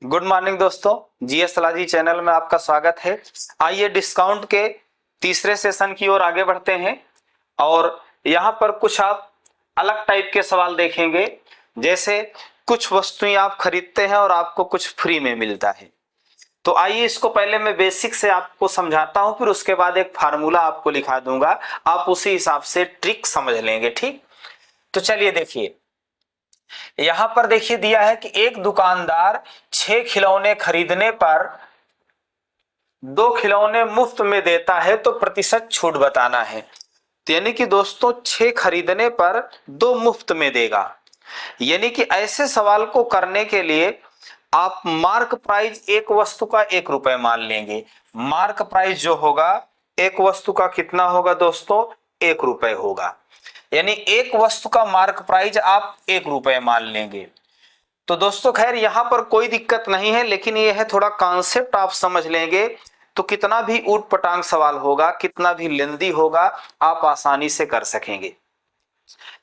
Good morning दोस्तों, GS सलाजी channel में आपका स्वागत है। आइए डिस्काउंट के तीसरे सेशन की ओर आगे बढ़ते हैं और यहाँ पर कुछ आप अलग टाइप के सवाल देखेंगे। जैसे कुछ वस्तुएं आप खरीदते हैं और आपको कुछ फ्री में मिलता है। तो आइए इसको पहले मैं बेसिक से आपको समझाता हूं, फिर उसके बाद एक फार्मूला आपको लिखा दूंगा, आप उसी हिसाब से ट्रिक समझ लेंगे। ठीक, तो चलिए देखिए, यहां पर देखिए दिया है कि एक दुकानदार 6 खिलौने खरीदने पर 2 खिलौने मुफ्त में देता है, तो प्रतिशत छूट बताना है। तो यानी कि दोस्तों 6 खरीदने पर 2 मुफ्त में देगा। यानी कि ऐसे सवाल को करने के लिए आप मार्क प्राइस एक वस्तु का 1 रुपए मान लेंगे। मार्क प्राइस जो होगा एक वस्तु का कितना होगा दोस्तों? 1 रुपए होगा। यानी एक वस्तु का मार्क प्राइस आप 1 रुपए मान लेंगे। तो दोस्तों खैर यहाँ पर कोई दिक्कत नहीं है, लेकिन ये है थोड़ा कॉन्सेप्ट आप समझ लेंगे तो कितना भी ऊट पटांग सवाल होगा, कितना भी लेंदी होगा, आप आसानी से कर सकेंगे।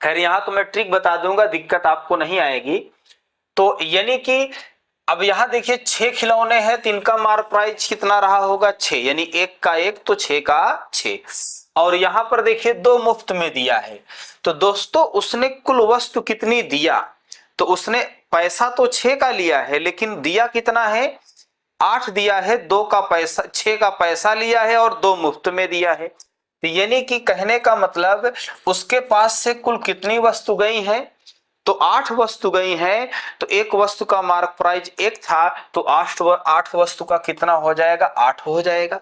खैर यहाँ तो मैं ट्रिक बता दूंगा, दिक्कत आपको नहीं आएगी। तो यानी कि अब यहाँ देखिए 6 खिलौने हैं, तो इनका मार्क प्राइस कितना रहा होगा? 6, यानी एक का एक तो 6 का 6। और यहाँ पर देखिए 2 मुफ्त में दिया है। तो दोस्तों उसने कुल वस्तु कितनी दिया? तो उसने पैसा तो 6 का लिया है, लेकिन दिया कितना है? 8 दिया है। 2 का पैसा, 6 का पैसा लिया है और 2 मुफ्त में दिया है। तो यानी कि कहने का मतलब उसके पास से कुल कितनी वस्तु गई है? तो 8 वस्तु गई हैं। तो एक वस्तु का मार्क प्राइस 1 था, तो 8 वस्तु का कितना हो जाएगा? 8 हो जाएगा।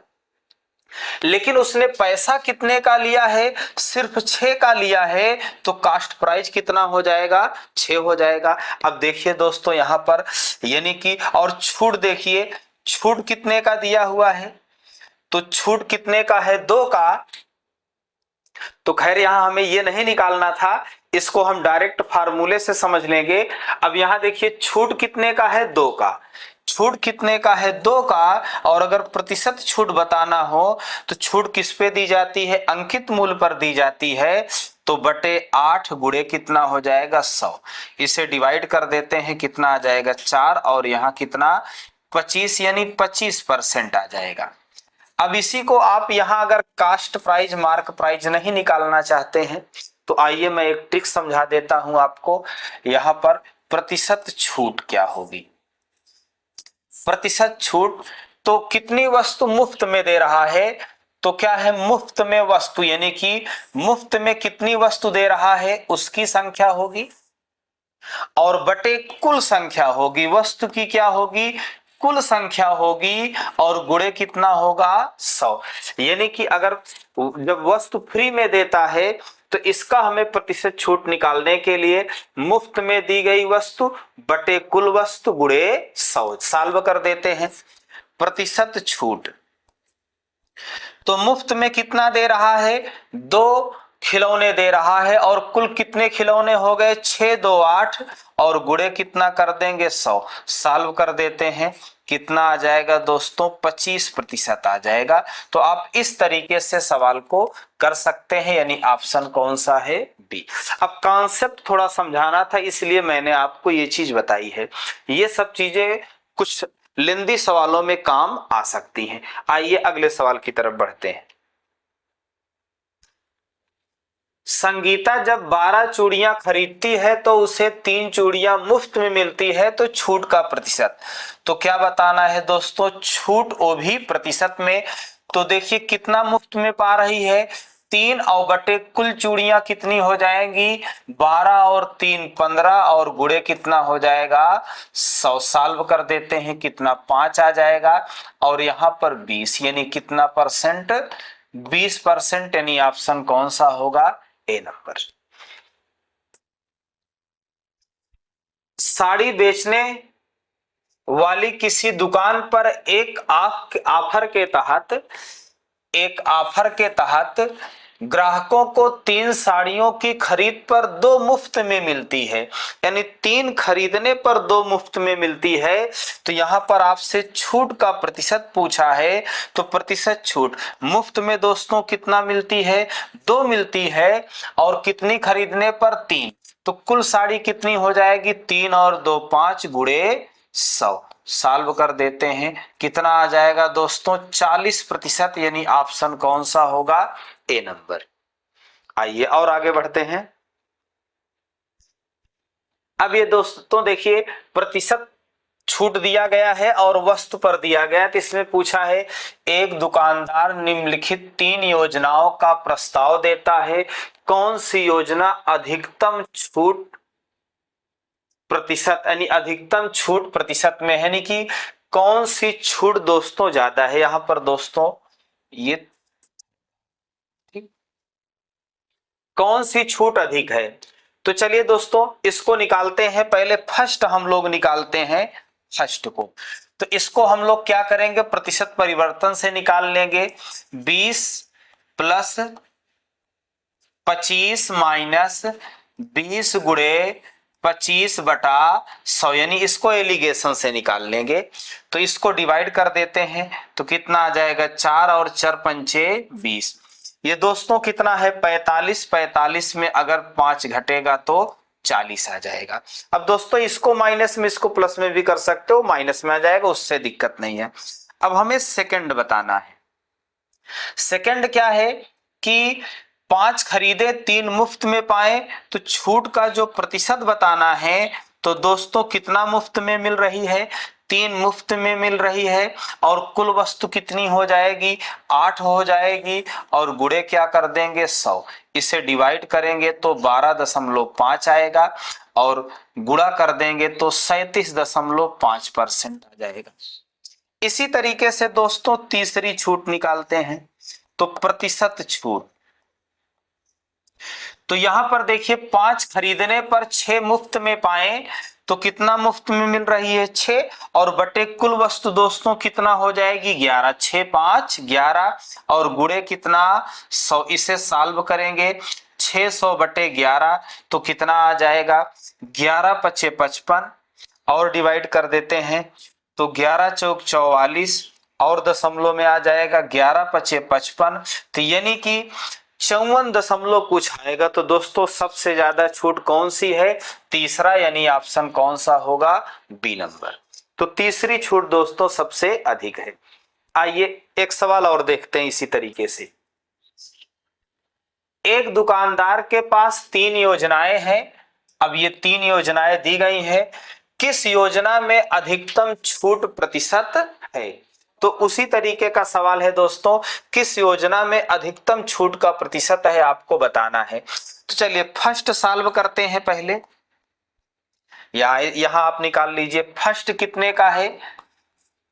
लेकिन उसने पैसा कितने का लिया है? सिर्फ 6 का लिया है, तो कास्ट प्राइस कितना हो जाएगा? 6 हो जाएगा। अब देखिए दोस्तों यहाँ पर यानी कि, और छूट देखिए, छूट कितने का दिया हुआ है? तो छूट कितने का है? 2 का। तो खैर यहां हमें ये नहीं निकालना था, इसको हम डायरेक्ट फार्मूले से समझ लेंगे। अब यहां देखिए छूट कितने का है? 2 का। छूट कितने का है? 2 का। और अगर प्रतिशत छूट बताना हो तो छूट किस पे दी जाती है? अंकित मूल्य पर दी जाती है। तो बटे 8 गुणे कितना हो जाएगा? 100। इसे डिवाइड कर देते हैं, कितना आ जाएगा? 4। और यहाँ कितना? 25, यानी 25% आ जाएगा। अब इसी को आप यहां अगर कास्ट प्राइस मार्क प्राइस नहीं निकालना चाहते हैं तो आइए मैं एक ट्रिक समझा देता हूं आपको। यहां पर प्रतिशत छूट क्या होगी? प्रतिशत छूट, तो कितनी वस्तु मुफ्त में दे रहा है? तो क्या है? मुफ्त में वस्तु, यानी कि मुफ्त में कितनी वस्तु दे रहा है उसकी संख्या होगी, और बटे कुल संख्या होगी, वस्तु की क्या होगी? कुल संख्या होगी, और गुणे कितना होगा? 100। यानी कि अगर जब वस्तु फ्री में देता है तो इसका हमें प्रतिशत छूट निकालने के लिए मुफ्त में दी गई वस्तु बटे कुल वस्तु गुणे 100 सॉल्व कर देते हैं। प्रतिशत छूट, तो मुफ्त में कितना दे रहा है? 2 खिलौने दे रहा है, और कुल कितने खिलौने हो गए? 6 2 8, और गुणे कितना कर देंगे? 100। सॉल्व कर देते हैं, कितना आ जाएगा दोस्तों? 25% आ जाएगा। तो आप इस तरीके से सवाल को कर सकते हैं, यानी ऑप्शन कौन सा है? बी। अब कॉन्सेप्ट थोड़ा समझाना था, इसलिए मैंने आपको ये चीज बताई है। ये सब चीजें कुछ लेंदी सवालों में काम आ सकती हैं। आइए अगले सवाल की तरफ बढ़ते हैं। संगीता जब 12 चूड़ियां खरीदती है तो उसे 3 चूड़ियां मुफ्त में मिलती है, तो छूट का प्रतिशत। तो क्या बताना है दोस्तों? छूट वो भी प्रतिशत में। तो देखिए कितना मुफ्त में पा रही है? 3, और बटे कुल चूड़ियां कितनी हो जाएंगी? 12 और 3 15, और गुणे कितना हो जाएगा? 100। सॉल्व कर देते हैं, कितना? 5 आ जाएगा। और यहाँ पर 20, यानी कितना परसेंट? 20%, यानी ऑप्शन कौन सा होगा? ए नंबर। साड़ी बेचने वाली किसी दुकान पर एक ऑफर के तहत ग्राहकों को 3 साड़ियों की खरीद पर 2 मुफ्त में मिलती है, यानी 3 खरीदने पर 2 मुफ्त में मिलती है। तो यहाँ पर आपसे छूट का प्रतिशत पूछा है, तो प्रतिशत छूट मुफ्त में दोस्तों कितना मिलती है? 2 मिलती है, और कितनी खरीदने पर? 3। तो कुल साड़ी कितनी हो जाएगी? 3 और 2 5 गुणे 100। सॉल्व कर देते हैं, कितना आ जाएगा दोस्तों 40%, यानी ऑप्शन कौन सा होगा, ए नंबर। आइए और आगे बढ़ते हैं। अब ये दोस्तों देखिए प्रतिशत छूट दिया गया है और वस्तु पर दिया गया है, तो इसमें पूछा है एक दुकानदार निम्नलिखित 3 योजनाओं का प्रस्ताव देता है, कौन सी योजना अधिकतम छूट प्रतिशत यानी अधिकतम छूट प्रतिशत में है, यानी कि कौन सी छूट दोस्तों ज्यादा है यहां पर दोस्तों, ये ठीक, कौन सी छूट अधिक है। तो चलिए दोस्तों इसको निकालते हैं, पहले फर्स्ट हम लोग निकालते हैं फर्स्ट को। तो इसको हम लोग क्या करेंगे, प्रतिशत परिवर्तन से निकाल लेंगे। 20 प्लस 25 माइनस 20 गुणे 25 बटा 100, यानी इसको एलिगेशन से निकाल लेंगे। तो इसको डिवाइड कर देते हैं, तो कितना आ जाएगा 4 और 4 पंचे 20। ये दोस्तों कितना है 45, 45 में अगर 5 घटेगा तो 40 आ जाएगा। अब दोस्तों इसको माइनस में इसको प्लस में भी कर सकते हो, माइनस में आ जाएगा, उससे दिक्कत नहीं है। अब हमें सेकंड बताना है। सेकंड क्या है कि 5 खरीदे 3 मुफ्त में पाए, तो छूट का जो प्रतिशत बताना है, तो दोस्तों कितना मुफ्त में मिल रही है, 3 मुफ्त में मिल रही है, और कुल वस्तु कितनी हो जाएगी 8 हो जाएगी, और गुणे क्या कर देंगे 100। इसे डिवाइड करेंगे तो 12.5 आएगा, और गुणा कर देंगे तो 37.5% आ जाएगा। इसी तरीके से दोस्तों तीसरी छूट निकालते हैं, तो प्रतिशत छूट। तो यहां पर देखिए 5 खरीदने पर 6 मुफ्त में पाए, तो कितना मुफ्त में मिल रही है 6, और बटे कुल वस्तु दोस्तों कितना हो जाएगी 11, 6 5 11, और गुणे कितना 100। इसे सॉल्व करेंगे 600 बटे 11, तो कितना आ जाएगा 11 पचे 55, और डिवाइड कर देते हैं तो 11 चौक 44, और दशमलव में आ जाएगा 11 पचे 55, तो यानी कि 54 दशमलव कुछ आएगा। तो दोस्तों सबसे ज्यादा छूट कौन सी है, तीसरा, यानी ऑप्शन कौन सा होगा, बी नंबर। तो तीसरी छूट दोस्तों सबसे अधिक है। आइए एक सवाल और देखते हैं इसी तरीके से। एक दुकानदार के पास 3 योजनाएं हैं। अब ये 3 योजनाएं दी गई हैं, किस योजना में अधिकतम छूट प्रतिशत है। तो उसी तरीके का सवाल है दोस्तों, किस योजना में अधिकतम छूट का प्रतिशत है आपको बताना है। तो चलिए फर्स्ट सॉल्व करते हैं पहले। यहां आप निकाल लीजिए फर्स्ट कितने का है।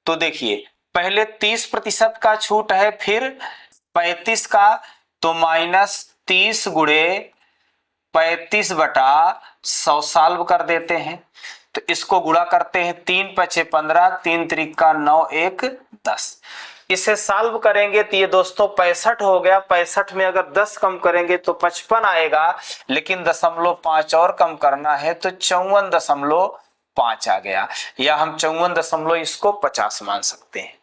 तो देखिए पहले 30% का छूट है, फिर 35 का, तो -30 गुणे 35 बटा 100 सॉल्व कर देते हैं। तो इसको गुणा करते हैं, 3 पचे 15, 3 त्रिका 9, 1 10। इसे सॉल्व करेंगे तो ये दोस्तों 65 हो गया। 65 में अगर 10 कम करेंगे तो 55 आएगा, लेकिन 0.5 और कम करना है तो 54.5 आ गया, या हम 54 इसको 50 मान सकते हैं।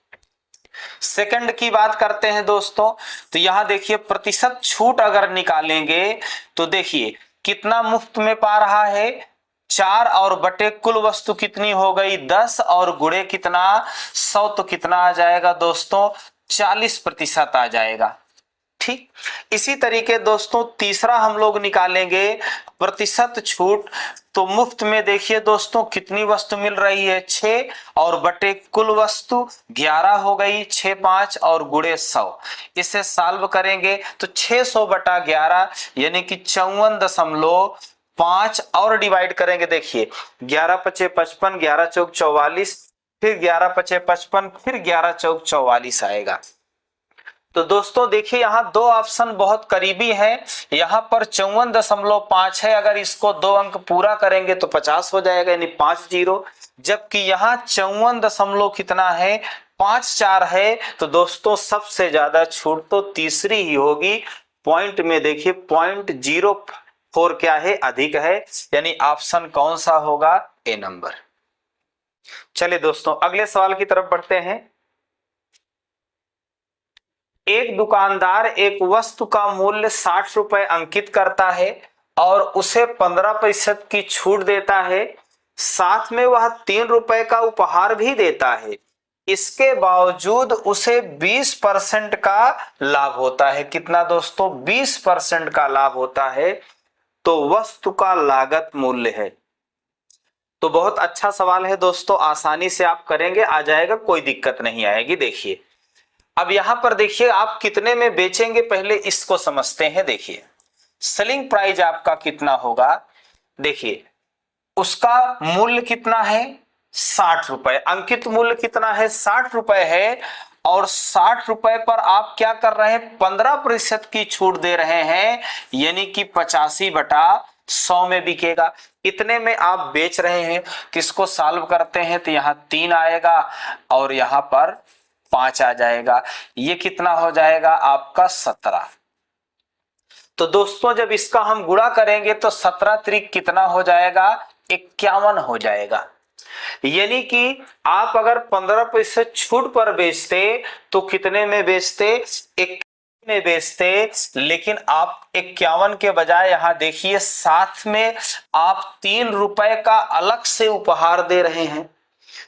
सेकंड की बात करते हैं दोस्तों। तो यहां देखिए प्रतिशत छूट अगर निकालेंगे तो देखिए कितना मुफ्त में पा रहा है 4, और बटे कुल वस्तु कितनी हो गई 10, और गुणे कितना 100, तो कितना आ जाएगा दोस्तों 40% आ जाएगा। ठीक, इसी तरीके दोस्तों तीसरा हम लोग निकालेंगे प्रतिशत छूट। तो मुफ्त में देखिए दोस्तों कितनी वस्तु मिल रही है 6, और बटे कुल वस्तु 11 हो गई, 6 5 और गुणे 100। इसे सॉल्व करेंगे तो 600 बटा 11 यानी कि 54.5, और डिवाइड करेंगे देखिए 11 पचे 55, 11 चौक 44, फिर 11 पचे 55, फिर 11 चौक 44 आएगा। तो दोस्तों देखिए यहाँ दो ऑप्शन बहुत करीबी है। यहाँ पर 54.5 है, अगर इसको 2 अंक पूरा करेंगे तो 50 हो जाएगा, यानी 5 0। जबकि यहाँ 54 कितना है 5 4 है। तो दोस्तों सबसे ज्यादा छूट तो तीसरी ही होगी। पॉइंट में देखिए 0.04 क्या है अधिक है, यानी ऑप्शन कौन सा होगा ए नंबर। चलिए दोस्तों अगले सवाल की तरफ बढ़ते हैं। एक दुकानदार एक वस्तु का मूल्य 60 रुपए अंकित करता है और उसे 15% की छूट देता है। साथ में वह 3 रुपए का उपहार भी देता है, इसके बावजूद उसे 20% का लाभ होता है। कितना दोस्तों? 20% का लाभ होता है। तो वस्तु का लागत मूल्य है। तो बहुत अच्छा सवाल है दोस्तों, आसानी से आप करेंगे, आ जाएगा, कोई दिक्कत नहीं आएगी। देखिए अब यहां पर देखिए आप कितने में बेचेंगे, पहले इसको समझते हैं। देखिए सेलिंग प्राइस आपका कितना होगा, देखिए उसका मूल्य कितना है, 60 रुपए। अंकित मूल्य कितना है, 60 रुपए है। और 60 रुपए पर आप क्या कर रहे हैं, 15% की छूट दे रहे हैं, यानी कि 85/100 में बिकेगा। इतने में आप बेच रहे हैं। किसको सॉल्व करते हैं तो यहाँ 3 आएगा और यहाँ पर 5 आ जाएगा। ये कितना हो जाएगा आपका 17। तो दोस्तों जब इसका हम गुणा करेंगे तो 17 त्रिक कितना हो जाएगा, 51 हो जाएगा। यानी कि आप अगर 15% छूट पर बेचते तो कितने में बेचते, 51 में बेचते। लेकिन आप 51 के बजाय यहां देखिए साथ में आप 3 रुपए का अलग से उपहार दे रहे हैं।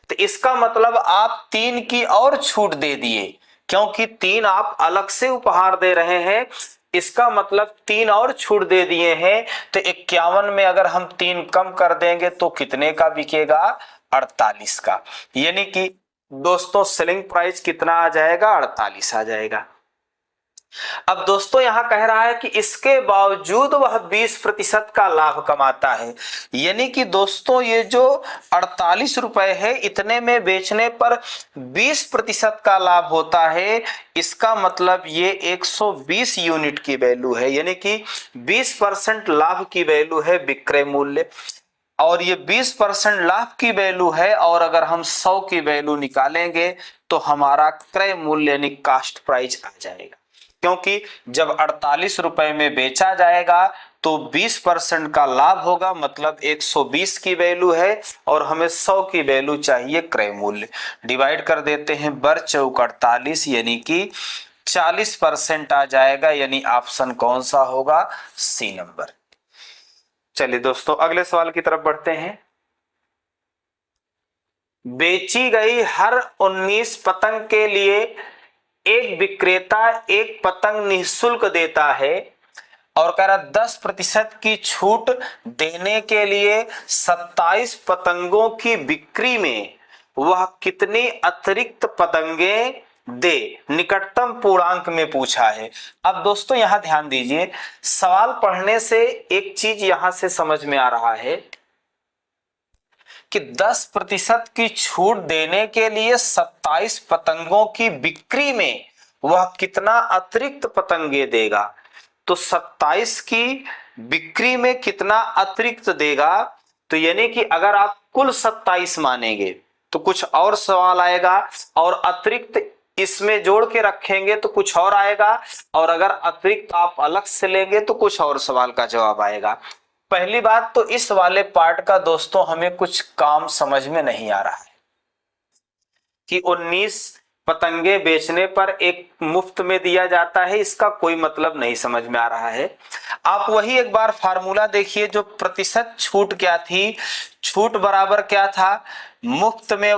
तो इसका मतलब आप 3 की और छूट दे दिए, क्योंकि 3 आप अलग से उपहार दे रहे हैं। इसका मतलब 3 और छूट दे दिए हैं। तो 51 में अगर हम 3 कम कर देंगे तो कितने का बिकेगा, 48 का। यानी कि दोस्तों सेलिंग प्राइस कितना आ जाएगा, 48 आ जाएगा। अब दोस्तों यहां कह रहा है कि इसके बावजूद वह 20% का लाभ कमाता है। यानी कि दोस्तों ये जो 48 रुपए है, इतने में बेचने पर 20% का लाभ होता है। इसका मतलब ये 120 यूनिट की वैल्यू है, यानी कि 20% लाभ की वैल्यू है विक्रय मूल्य। और ये 20% लाभ की वैल्यू है। और अगर हम 100 की वैल्यू निकालेंगे तो हमारा क्रय मूल्य यानी कास्ट प्राइस आ जाएगा। क्योंकि जब 48 रुपए में बेचा जाएगा तो 20% का लाभ होगा, मतलब 120 की वैल्यू है और हमें 100 की वैल्यू चाहिए क्रय मूल्य। डिवाइड कर देते हैं, बर चौक 48 यानी कि 40% आ जाएगा। यानी ऑप्शन कौन सा होगा, सी नंबर। चलिए दोस्तों अगले सवाल की तरफ बढ़ते हैं। बेची गई हर 19 पतंग के लिए एक विक्रेता एक पतंग निःशुल्क देता है और कह रहा 10% की छूट देने के लिए 27 पतंगों की बिक्री में वह कितनी अतिरिक्त पतंगे दे, निकटतम पूर्णांक में पूछा है। अब दोस्तों यहां ध्यान दीजिए, सवाल पढ़ने से एक चीज यहां से समझ में आ रहा है कि 10% की छूट देने के लिए 27 पतंगों की बिक्री में वह कितना अतिरिक्त पतंगे देगा। तो 27 की बिक्री में कितना अतिरिक्त देगा, तो यानी कि अगर आप कुल 27 मानेंगे तो कुछ और सवाल आएगा, और अतिरिक्त इसमें जोड़ के रखेंगे तो कुछ और आएगा, और अगर अतिरिक्त आप अलग से लेंगे तो कुछ और सवाल का जवाब आएगा। पहली बात तो इस वाले पार्ट का दोस्तों हमें कुछ काम समझ में नहीं आ रहा है कि 19 पतंगे बेचने पर एक मुफ्त में दिया जाता है, इसका कोई मतलब नहीं समझ में आ रहा है। आप वही एक बार फार्मूला देखिए, जो प्रतिशत छूट क्या थी, छूट बराबर क्या था, मुफ्त में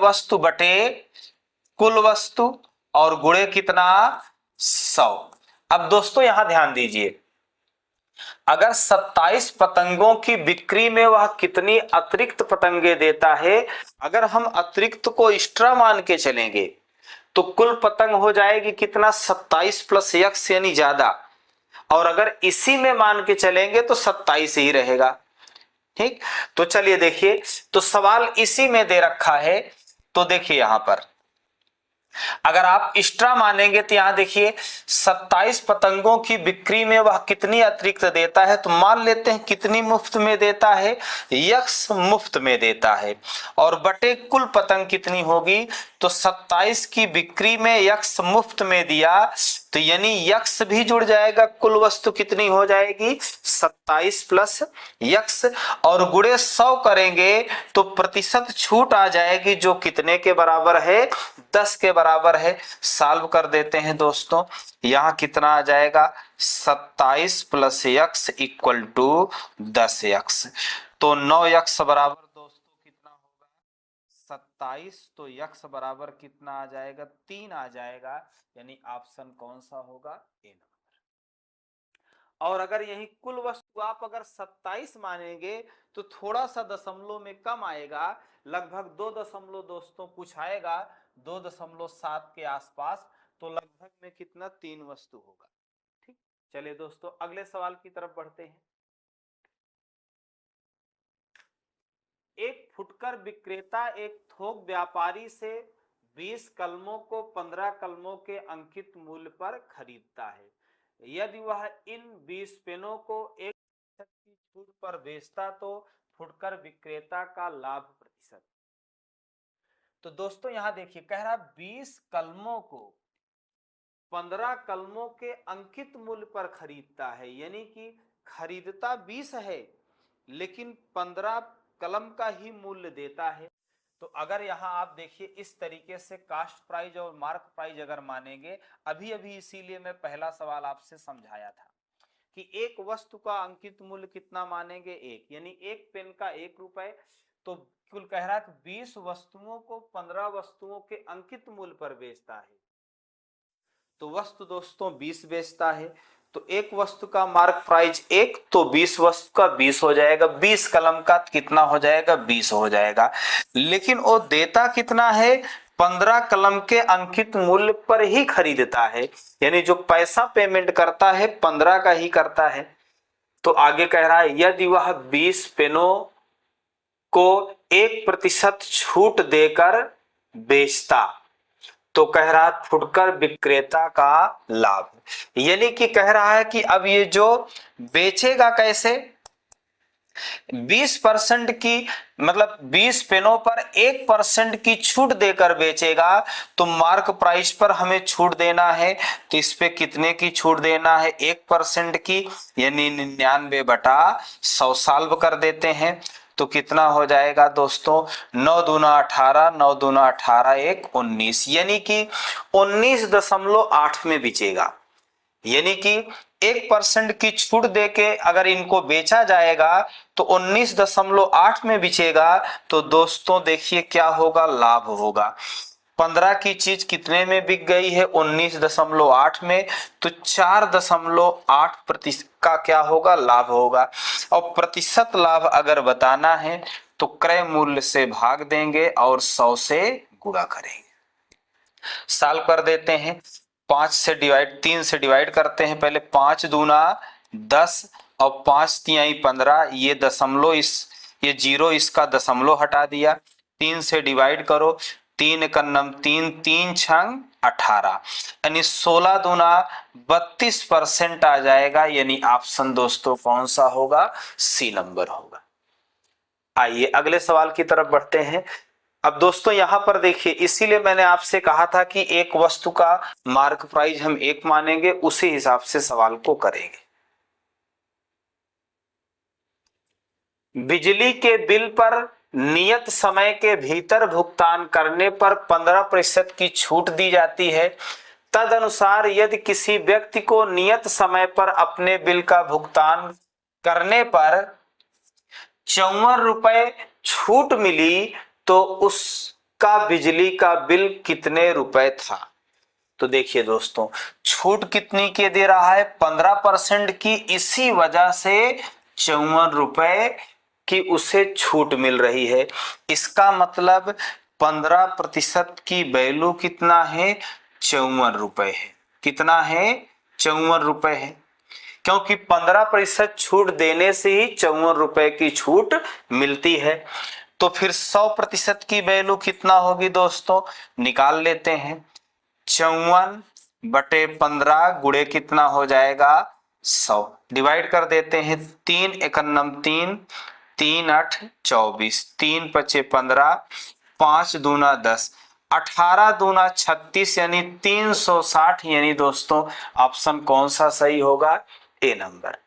वस्तु बटे कुल वस्तु और गुणे कितना, 100। अब दोस्तों यहां ध्यान दीजिए, अगर 27 पतंगों की बिक्री में वह कितनी अतिरिक्त पतंगे देता है, अगर हम अतिरिक्त को एक्स्ट्रा मान के चलेंगे तो कुल पतंग हो जाएगी कितना, 27 प्लस x यानी ज्यादा, और अगर इसी में मान के चलेंगे तो 27 ही रहेगा। ठीक, तो चलिए देखिए, तो सवाल इसी में दे रखा है। तो देखिए यहां पर अगर आप एक्स्ट्रा मानेंगे तो यहां देखिए 27 पतंगों की बिक्री में वह कितनी अतिरिक्त देता है, तो मान लेते हैं कितनी मुफ्त में देता है, यक्स मुफ्त में देता है, और बटे कुल पतंग कितनी होगी, तो 27 की बिक्री में यक्स मुफ्त में दिया, तो यानी यक्स भी जुड़ जाएगा, कुल वस्तु कितनी हो जाएगी, 27 प्लस यक्स, और गुणे 100 करेंगे तो प्रतिशत छूट आ जाएगी, जो कितने के बराबर है, 10 के बराबर है। सॉल्व कर देते हैं दोस्तों, यहां कितना आ जाएगा, 27 plus x equal to 10 x. तो 9x बराबर दोस्तों कितना होगा 27, तो x बराबर कितना आ जाएगा 3 आ जाएगा, यानी ऑप्शन कौन सा होगा ए नंबर। और अगर यही कुल वस्तु आप अगर 27 मानेंगे तो थोड़ा सा दशमलव में कम आएगा, लगभग 2 दशमलव दोस्तों कुछ आएगा, 2.7 के आसपास, तो लगभग में कितना 3 वस्तु होगा। ठीक, चलिए दोस्तों अगले सवाल की तरफ बढ़ते हैं। एक फुटकर विक्रेता एक थोक व्यापारी से 20 कलमों को 15 कलमों के अंकित मूल्य पर खरीदता है। यदि वह इन 20 पेनों को 1% की छूट पर बेचता तो फुटकर विक्रेता का लाभ प्रतिशत। तो दोस्तों यहां देखिए कह रहा 20 कलमों को 15 कलमों के अंकित मूल्य पर खरीदता है, यानी कि खरीदता 20 है लेकिन 15 कलम का ही मूल्य देता है। तो अगर यहाँ आप देखिए इस तरीके से कास्ट प्राइस और मार्क प्राइस अगर मानेंगे, अभी अभी इसीलिए मैं पहला सवाल आपसे समझाया था कि एक वस्तु का अंकित मूल्य कितना मानेंगे 1, यानी एक पेन का 1 रुपए, तो कुल कह रहा है 20 वस्तुओं को 15 वस्तुओं के अंकित मूल्य पर बेचता है, तो वस्तु दोस्तों 20 बेचता है, तो एक वस्तु का मार्क प्राइस 1, तो 20 वस्तु का 20 हो जाएगा, 20 कलम का कितना हो जाएगा 20 हो जाएगा। लेकिन वो देता कितना है 15 कलम के अंकित मूल्य पर ही खरीदता है, यानी जो पैसा पेमेंट करता है 15 का ही करता है। तो आगे कह रहा है यदि वह 20 पेनों को 1% छूट देकर बेचता तो कह रहा है फुटकर विक्रेता का लाभ, यानी कि कह रहा है कि अब ये जो बेचेगा कैसे, 20% की मतलब 20 पेनों पर 1% की छूट देकर बेचेगा, तो मार्क प्राइस पर हमें छूट देना है, तो इस पे कितने की छूट देना है 1% की, यानी 99/100 सॉल्व कर देते हैं तो कितना हो जाएगा दोस्तों 9 दूना 18, 9 दूना 18 1 19, यानी कि 19.8 में बेचेगा, यानी कि 1% की छूट देके अगर इनको बेचा जाएगा तो 19.8 में बिचेगा, तो दोस्तों देखिए क्या होगा लाभ होगा। 15 की चीज कितने में बिक गई है 19.8 में, तो 4.8% का क्या होगा लाभ होगा। और प्रतिशत लाभ अगर बताना है तो क्रय मूल्य से भाग देंगे और 100 से गुणा करेंगे। सॉल्व कर देते हैं, 3 से डिवाइड करते हैं, पहले 5 दूना 10 और 5 तिहाई 15, ये दशमलव ये जीरो इसका दशमलव हटा दिया, 3 से डिवाइड करो, 3 का नम 3, 3 छंग 18, यानी 16 दूना 32% आ जाएगा, यानी ऑप्शन दोस्तों कौन सा होगा सी नंबर होगा। आइए अगले सवाल की तरफ बढ़ते हैं। अब दोस्तों यहां पर देखिए इसीलिए मैंने आपसे कहा था कि एक वस्तु का मार्क प्राइस हम 1 मानेंगे, उसी हिसाब से सवाल को करेंगे। बिजली के बिल पर नियत समय के भीतर भुगतान करने पर 15% की छूट दी जाती है। तदनुसार यदि किसी व्यक्ति को नियत समय पर अपने बिल का भुगतान करने पर 54 रुपए छूट मिली तो उसका बिजली का बिल कितने रुपए था। तो देखिए दोस्तों छूट कितनी के दे रहा है 15% की, इसी वजह से 54 रुपए की उसे छूट मिल रही है। इसका मतलब 15% की वैल्यू कितना है 54 रुपए है, कितना है 54 रुपए है, क्योंकि 15% छूट देने से ही 54 रुपए की छूट मिलती है। तो फिर 100% की वैल्यू कितना होगी दोस्तों, निकाल लेते हैं, 54/15 गुणे कितना हो जाएगा 100, डिवाइड कर देते हैं, 3 एकन्नम 3, 3 8 24, 3 पचे 15, 5 दूना 10, 18 दूना 36, यानी 360, यानी दोस्तों ऑप्शन कौन सा सही होगा ए नंबर।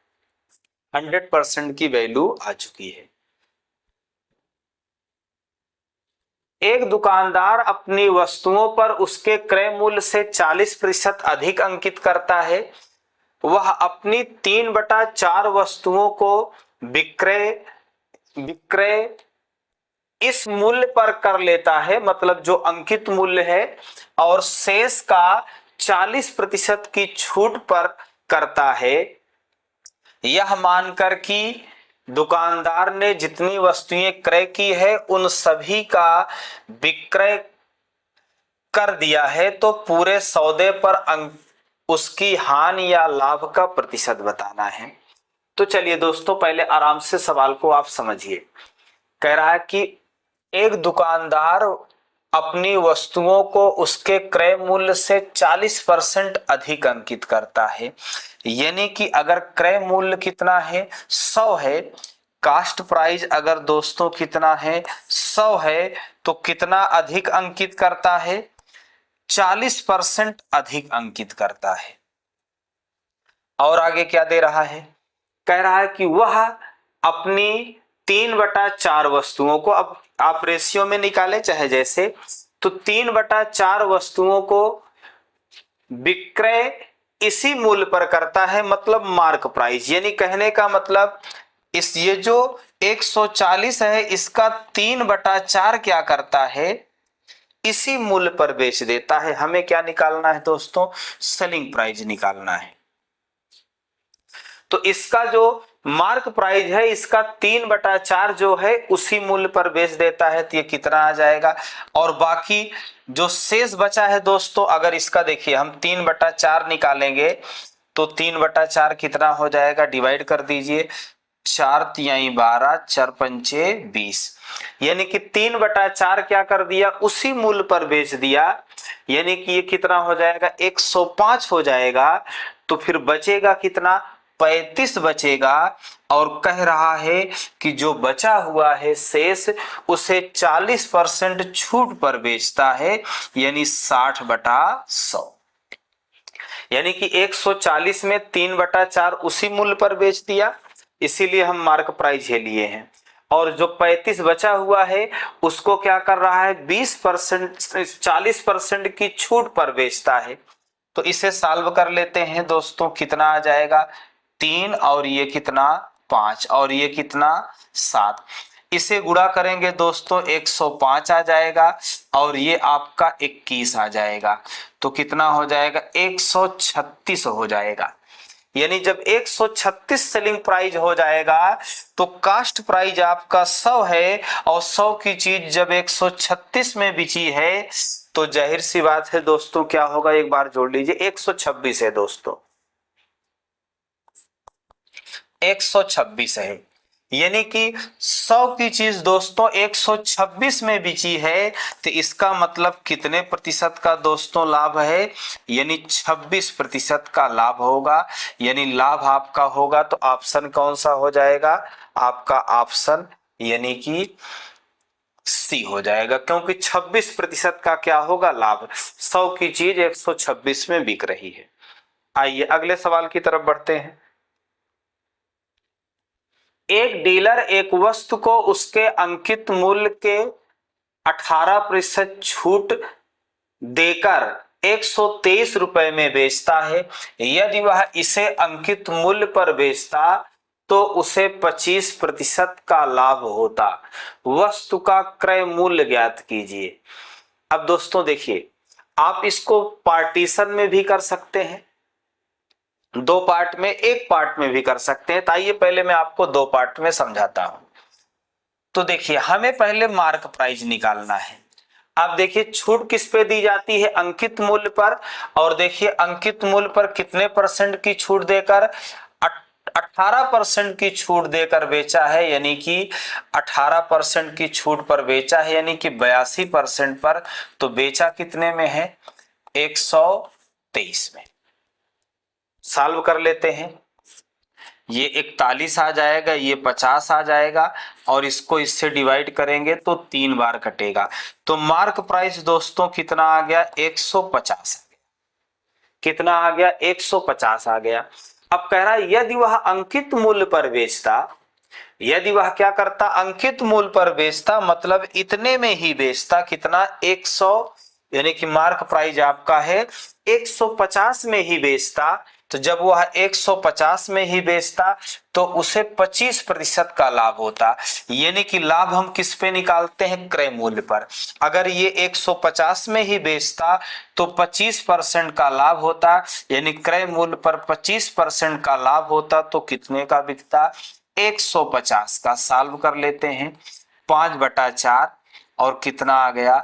100% की वैल्यू आ चुकी है। एक दुकानदार अपनी वस्तुओं पर उसके क्रय मूल्य से 40% अधिक अंकित करता है। वह अपनी 3/4 वस्तुओं को विक्रय विक्रय इस मूल्य पर कर लेता है, मतलब जो अंकित मूल्य है, और शेष का 40% की छूट पर करता है, यह मानकर कि दुकानदार ने जितनी वस्तुएं क्रय की है उन सभी का विक्रय कर दिया है, तो पूरे सौदे पर उसकी हानि या लाभ का प्रतिशत बताना है। तो चलिए दोस्तों, पहले आराम से सवाल को आप समझिए। कह रहा है कि एक दुकानदार अपनी वस्तुओं को उसके क्रय मूल्य से 40% अधिक अंकित करता है, यानी कि अगर क्रय मूल्य कितना है 100 है, कास्ट प्राइस अगर दोस्तों कितना है 100 है, तो कितना अधिक अंकित करता है 40% अधिक अंकित करता है। और आगे क्या दे रहा है, कह रहा है कि वह अपनी 3/4 वस्तुओं को, अब आप रेशियो में निकाले चाहे जैसे, तो 3/4 वस्तुओं को विक्रय इसी मूल्य पर करता है, मतलब मार्क प्राइस, यानी कहने का मतलब इस ये जो 140 है इसका 3/4 क्या करता है, इसी मूल्य पर बेच देता है। हमें क्या निकालना है दोस्तों, सेलिंग प्राइस निकालना है। तो इसका जो मार्क प्राइस है इसका 3/4 जो है उसी मूल्य पर बेच देता है, तो ये कितना आ जाएगा। और बाकी जो शेष बचा है दोस्तों, अगर इसका देखिए हम 3/4 निकालेंगे तो 3/4 कितना हो जाएगा, डिवाइड कर दीजिए, 4 तिहाई 12, 4 पंचे 20, यानी कि 3/4 क्या कर दिया, उसी मूल्य पर बेच दिया, यानी कि ये कितना हो जाएगा 105 हो जाएगा। तो फिर बचेगा कितना, 35 बचेगा। और कह रहा है कि जो बचा हुआ है शेष उसे 40% छूट पर बेचता है, यानी 60/100, यानी कि 140 में 3/4 उसी मूल्य पर बेच दिया, इसीलिए हम मार्क प्राइस ये लिए हैं। और जो 35 बचा हुआ है उसको क्या कर रहा है, 20% 40% की छूट पर बेचता है। तो इसे सॉल्व कर लेते हैं दोस्तों, कितना आ जाएगा 3 और ये कितना 5 और ये कितना 7, इसे गुणा करेंगे दोस्तों 105 आ जाएगा और ये आपका 21 आ जाएगा, तो कितना हो जाएगा 136 हो जाएगा। यानी जब 136 सेलिंग प्राइस हो जाएगा तो कास्ट प्राइस आपका 100 है, और 100 की चीज जब 136 में बिची है तो जाहिर सी बात है दोस्तों क्या होगा, एक बार जोड़ लीजिए, 126 है दोस्तों, 126 है, यानी कि 100 की चीज दोस्तों 126 में बिची है, तो इसका मतलब कितने प्रतिशत का दोस्तों लाभ है, यानी 26% का लाभ होगा। यानी लाभ आपका होगा तो ऑप्शन कौन सा हो जाएगा, आपका ऑप्शन यानी कि सी हो जाएगा, क्योंकि 26% का क्या होगा लाभ, 100 की चीज 126 में बिक रही है। आइए अगले सवाल की तरफ बढ़ते हैं। एक डीलर एक वस्तु को उसके अंकित मूल्य के 18% छूट देकर 123 रुपए में बेचता है। यदि वह इसे अंकित मूल्य पर बेचता तो उसे 25% का लाभ होता। वस्तु का क्रय मूल्य ज्ञात कीजिए। अब दोस्तों देखिए, आप इसको पार्टीशन में भी कर सकते हैं, 2 पार्ट में, 1 पार्ट में भी कर सकते हैं। तो आइए पहले मैं आपको 2 पार्ट में समझाता हूं। तो देखिए, हमें पहले मार्क प्राइस निकालना है। अब देखिए छूट किस पे दी जाती है, अंकित मूल्य पर, और देखिए अंकित मूल्य पर कितने % की छूट देकर, 18% की छूट देकर बेचा है, यानी कि 18% की छूट पर बेचा है, यानी कि 82% पर। तो बेचा कितने में है, 123 में। सॉल्व कर लेते हैं, ये 41 आ जाएगा, ये 50 आ जाएगा, और इसको इससे डिवाइड करेंगे तो 3 बार कटेगा। तो मार्क प्राइस दोस्तों कितना आ गया, 150 आ गया। कितना आ गया, 150 आ गया। अब कह रहा है यदि वह अंकित मूल्य पर बेचता, यदि वह क्या करता, अंकित मूल्य पर बेचता, मतलब इतने में ही बेचता, कितना 100, यानी कि मार्क प्राइस आपका है 150 में ही बेचता, तो तो जब वह 150 में ही बेचता तो उसे 25% का लाभ होता। यानी कि लाभ हम किस पे निकालते हैं, क्रय मूल्य पर। अगर ये 150 में ही बेचता तो 25% का लाभ होता, यानी क्रय मूल्य पर 25% का लाभ होता तो कितने का बिकता, 150 का। सॉल्व कर लेते हैं, 5/4 और कितना आ गया,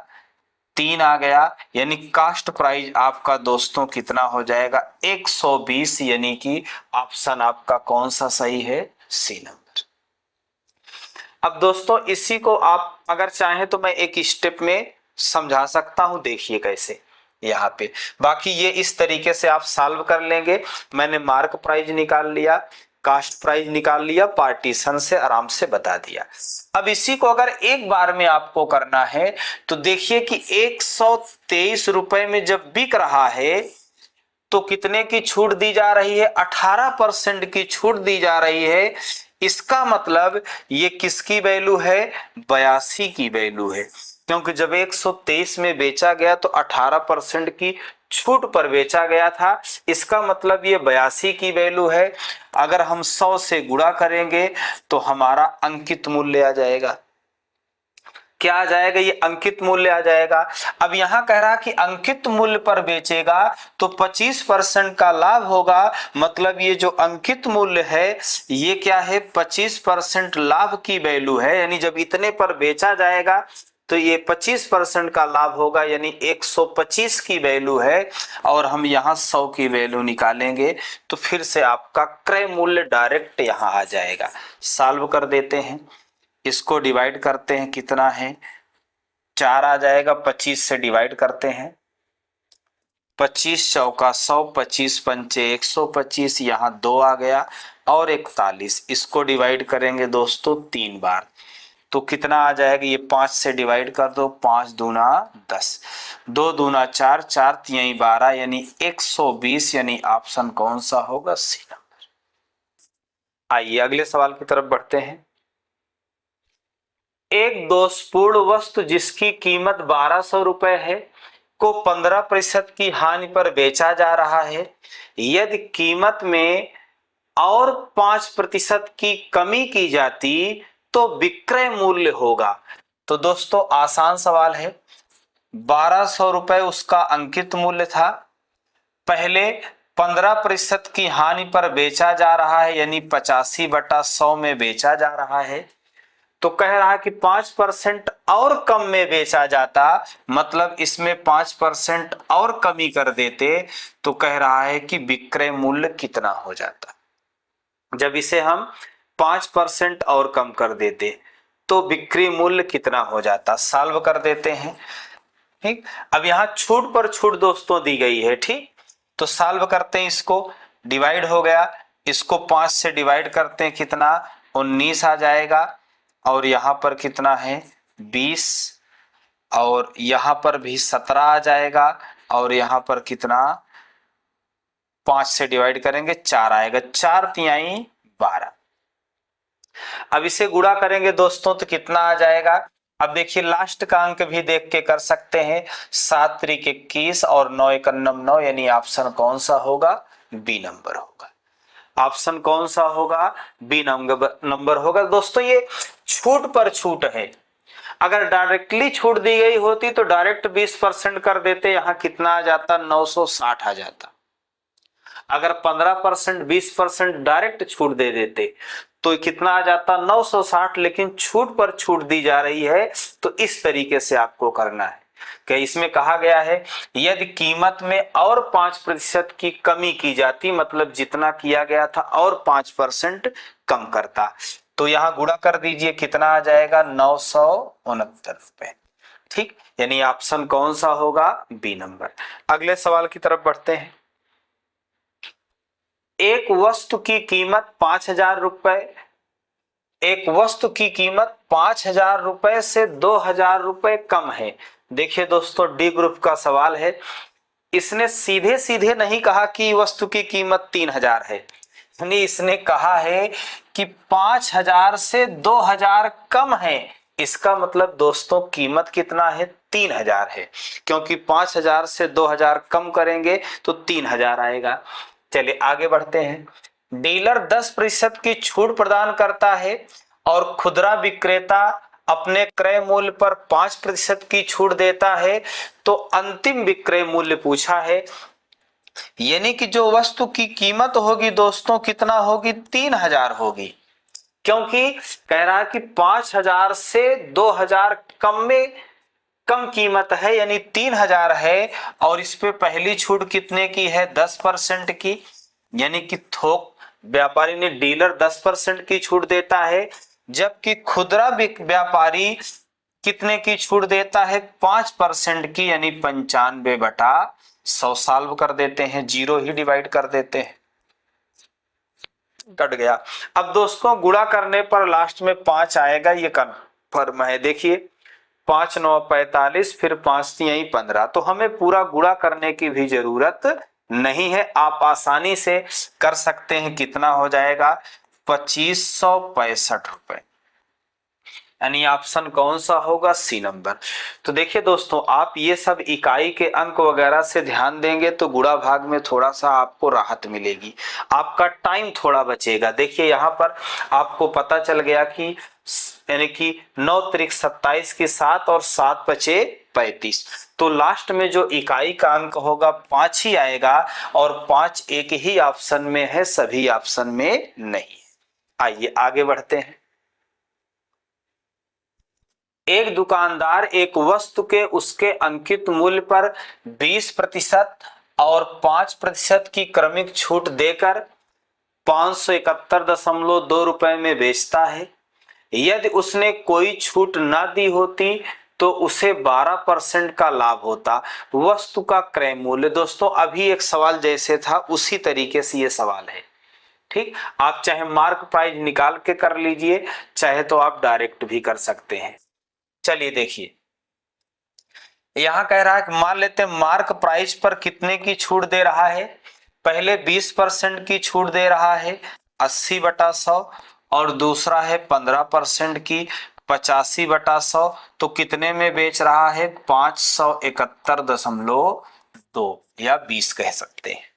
3 आ गया। यानी कास्ट प्राइस आपका दोस्तों कितना हो जाएगा, 120। यानी कि ऑप्शन आपका कौन सा सही है, सी नंबर। अब दोस्तों इसी को आप अगर चाहें तो मैं एक स्टेप में समझा सकता हूं, देखिए कैसे यहाँ पे। बाकी ये इस तरीके से आप सॉल्व कर लेंगे। मैंने मार्क प्राइस निकाल लिया, कास्ट प्राइस निकाल लिया, पार्टीशन से आराम से बता दिया। अब इसी को अगर एक बार में आपको करना है तो देखिए कि 123 रुपए में जब बिक रहा है तो कितने की छूट दी जा रही है, 18% की छूट दी जा रही है। इसका मतलब ये किसकी वैल्यू है, 82 की वैल्यू है, क्योंकि जब 123 में बेचा गया तो 18% की छूट पर बेचा गया था। इसका मतलब ये 82 की वैल्यू है। अगर हम 100 से गुणा करेंगे तो हमारा अंकित मूल्य आ जाएगा। क्या आ जाएगा, ये अंकित मूल्य आ जाएगा। अब यहां कह रहा कि अंकित मूल्य पर बेचेगा तो 25% का लाभ होगा। मतलब ये जो अंकित मूल्य है ये क्या है, 25% लाभ की वैल्यू है। यानी जब इतने पर बेचा जाएगा तो ये 25% का लाभ होगा, यानी 125 की वैल्यू है। और हम यहाँ 100 की वैल्यू निकालेंगे तो फिर से आपका क्रय मूल्य डायरेक्ट यहाँ आ जाएगा। सॉल्व कर देते हैं, इसको डिवाइड करते हैं, कितना है, 4 आ जाएगा। 25 से डिवाइड करते हैं, 25 चौका 100, 25 पंचे 125, यहाँ 2 आ गया और 41। इसको डिवाइड करेंगे दोस्तों 3 बार तो कितना आ जाएगा, ये 5 से डिवाइड कर दो, 5 दूना 10, 2 दूना 4, 4 तिहाई 12, यानी 120। यानी ऑप्शन कौन सा होगा, सी नंबर। आइए अगले सवाल की तरफ बढ़ते हैं। एक दोषपूर्ण वस्तु जिसकी कीमत 1200 रुपए है को 15% की हानि पर बेचा जा रहा है। यदि कीमत में और 5% की कमी की जाती तो विक्रय मूल्य होगा। तो दोस्तों आसान सवाल है, 1200 रुपए उसका अंकित मूल्य था, पहले 15% की हानि पर बेचा जा रहा है, यानी 85/100 में बेचा जा रहा है। तो कह रहा कि 5% और कम में बेचा जाता, मतलब इसमें 5% और कमी कर देते तो कह रहा है कि विक्रय मूल्य कितना हो जाता। जब इसे हम 5% और कम कर देते तो बिक्री मूल्य कितना हो जाता। सॉल्व कर देते हैं, ठीक। अब यहां छूट पर छूट दोस्तों दी गई है, ठीक। तो सॉल्व करते हैं, इसको डिवाइड हो गया, इसको 5 से डिवाइड करते हैं, कितना 19 आ जाएगा। और यहां पर कितना है 20, और यहां पर भी 17 आ जाएगा। और यहां पर कितना 5 से डिवाइड करेंगे 4 आएगा, 4 तिहाई 12। अब इसे गुणा करेंगे दोस्तों तो कितना आ जाएगा। अब देखिए लास्ट का अंक भी देख के कर सकते हैं, 7 त्रिक 21 और 9 एकन्नम 9, यानी ऑप्शन कौन सा होगा, बी नंबर होगा। ऑप्शन कौन सा होगा, बी नंबर होगा। दोस्तों ये छूट पर छूट है, अगर डायरेक्टली छूट दी गई होती तो डायरेक्ट 20% कर देते, यहां कितना आ जाता 960 आ जाता। अगर 15% 20% डायरेक्ट छूट दे देते तो कितना आ जाता 960, लेकिन छूट पर छूट दी जा रही है तो इस तरीके से आपको करना है कि इसमें कहा गया है यदि कीमत में और 5% की कमी की जाती, मतलब जितना किया गया था और 5% कम करता, तो यहां गुणा कर दीजिए, कितना आ जाएगा 969 रुपए, ठीक। यानी ऑप्शन कौन सा होगा, बी नंबर। अगले सवाल की तरफ बढ़ते हैं। एक वस्तु की कीमत 5000 रुपए, एक वस्तु की कीमत 5000 रुपए से 2000 रुपए कम है। देखिए दोस्तों डी ग्रुप का सवाल है, इसने सीधे सीधे नहीं कहा कि वस्तु की कीमत 3000 है, यानी इसने कहा है कि 5000 से 2000 कम है। इसका मतलब दोस्तों कीमत कितना है, 3000 है, क्योंकि 5000 से 2000 कम करेंगे तो 3000 आएगा। चलिए आगे बढ़ते हैं। डीलर 10% की छूट प्रदान करता है और खुदरा विक्रेता अपने क्रय मूल्य पर 5% की छूट देता है, तो अंतिम विक्रय मूल्य पूछा है, यानी कि जो वस्तु की कीमत होगी दोस्तों कितना होगी, 3000 होगी, क्योंकि कह रहा है कि 5000 से 2000 कम में कम कीमत है, यानी 3000 है, और इस पे पहली छूट कितने की है, 10% की, यानी कि थोक व्यापारी ने डीलर 10% की छूट देता है, जबकि खुदरा व्यापारी कितने की छूट देता है, 5% की, यानी 95/100 सॉल्व कर देते हैं, 0 ही डिवाइड कर देते हैं, कट गया। अब दोस्तों गुणा करने पर लास्ट में 5 आएगा, ये कन्फर्म है। देखिए 5 9 45, फिर 5 3 15, तो हमें पूरा गुणा करने की भी जरूरत नहीं है, आप आसानी से कर सकते हैं। कितना हो जाएगा, 2565 रुपए, यानी ऑप्शन कौन सा होगा, सी नंबर। तो देखिए दोस्तों, आप ये सब इकाई के अंक वगैरह से ध्यान देंगे तो गुणा भाग में थोड़ा सा आपको राहत मिलेगी, आपका टाइम थोड़ा बचेगा। देखिए यहाँ पर आपको पता चल गया कि यानी कि 9 त्रिक 27 की 7 और 7 बचे 35, तो लास्ट में जो इकाई का अंक होगा 5 ही आएगा, और 5 एक ही ऑप्शन में है, सभी ऑप्शन में नहीं। आइए आगे बढ़ते हैं। एक दुकानदार एक वस्तु के उसके अंकित मूल्य पर 20% और 5% की क्रमिक छूट देकर 571.2 रुपए में बेचता है। यदि उसने कोई छूट ना दी होती तो उसे 12% का लाभ होता। वस्तु का क्रय मूल्य, दोस्तों अभी एक सवाल जैसे था उसी तरीके से ये सवाल है, ठीक। आप चाहे मार्क प्राइस निकाल के कर लीजिए, चाहे तो आप डायरेक्ट भी कर सकते हैं। चलिए देखिए, यहां कह रहा है कि मान लेते हैं मार्क प्राइस पर कितने की छूट दे रहा है, पहले 20% की छूट दे रहा है 80/100, और दूसरा है 15% की 85/100, तो कितने में बेच रहा है, 571.2 या 20 कह सकते हैं।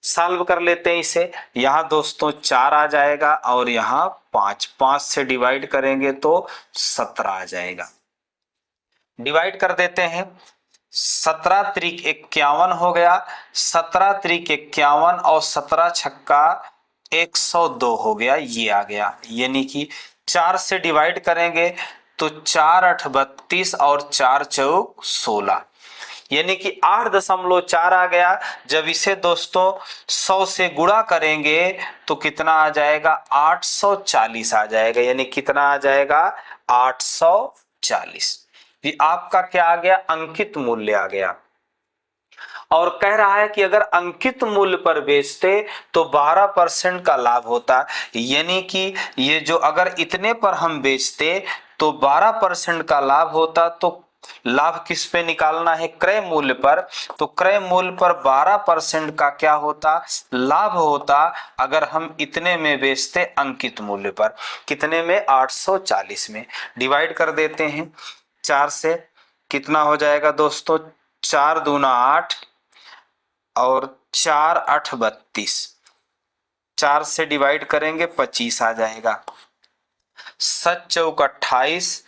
सॉल्व कर लेते हैं इसे, यहां दोस्तों 4 आ जाएगा और यहां 5 से डिवाइड करेंगे तो 17 आ जाएगा। डिवाइड कर देते हैं, 17 त्रिक 51 हो गया, 17 त्रिक 51 और 17 छक्का 102 हो गया, ये आ गया। यानी कि 4 से डिवाइड करेंगे तो 4 8 32 और 4 चौक 16, यानी कि 8.4 आ गया। जब इसे दोस्तों 100 से गुणा करेंगे तो कितना आ जाएगा, 840 आ जाएगा, यानी कितना आ जाएगा, 840। ये आपका क्या आ गया, अंकित मूल्य आ गया। और कह रहा है कि अगर अंकित मूल्य पर बेचते तो 12% का लाभ होता, यानी कि ये जो अगर इतने पर हम बेचते तो 12% का लाभ होता। तो लाभ किस पे निकालना है, क्रय मूल्य पर, तो क्रय मूल्य पर 12% का क्या होता, लाभ होता, अगर हम इतने में बेचते अंकित मूल्य पर। कितने में, 840 में। डिवाइड कर देते हैं 4 से, कितना हो जाएगा दोस्तों, 4 दूना 8 और 4 8 32, 4 से डिवाइड करेंगे 25 आ जाएगा, 7 चौक 28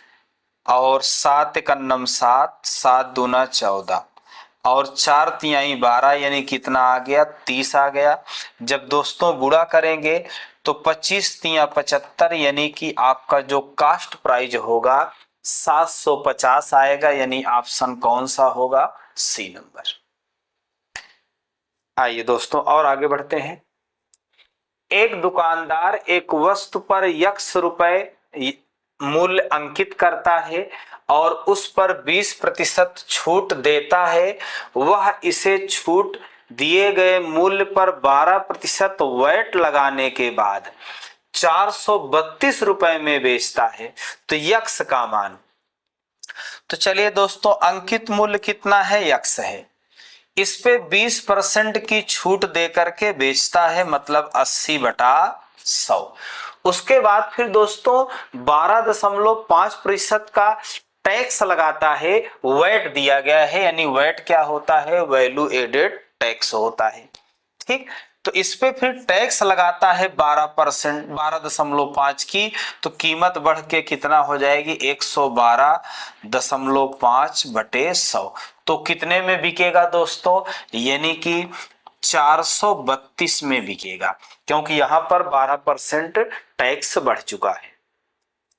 और 7 एक 7, 7 दूना 14 और 4 तिहाई 12, यानी कितना आ गया, 30 आ गया। जब दोस्तों गुणा करेंगे तो 25 तिया 75, यानी कि आपका जो कास्ट प्राइस होगा 750 आएगा, यानी ऑप्शन कौन सा होगा, सी नंबर। आइए दोस्तों और आगे बढ़ते हैं। एक दुकानदार एक वस्तु पर x रुपए मूल्य अंकित करता है और उस पर 20% छूट देता है। वह इसे छूट दिए गए मूल्य पर 12% वैट लगाने के बाद 432 रुपए में बेचता है, तो x का मान, तो चलिए दोस्तों अंकित मूल्य कितना है, x है, इस पे 20% की छूट देकर के बेचता है, मतलब 80/100। उसके बाद फिर दोस्तों 12.5% का टैक्स लगाता है, वैट दिया गया है, यानी वैट क्या होता है, वैल्यू एडेड टैक्स होता है, ठीक। तो इस पे फिर टैक्स लगाता है 12%, 12.5 की, तो कीमत बढ़ के कितना हो जाएगी 112.5 बटे 100। तो कितने में बिकेगा दोस्तों, यानी कि 432 में बिकेगा, क्योंकि यहां पर 12% टैक्स बढ़ चुका है।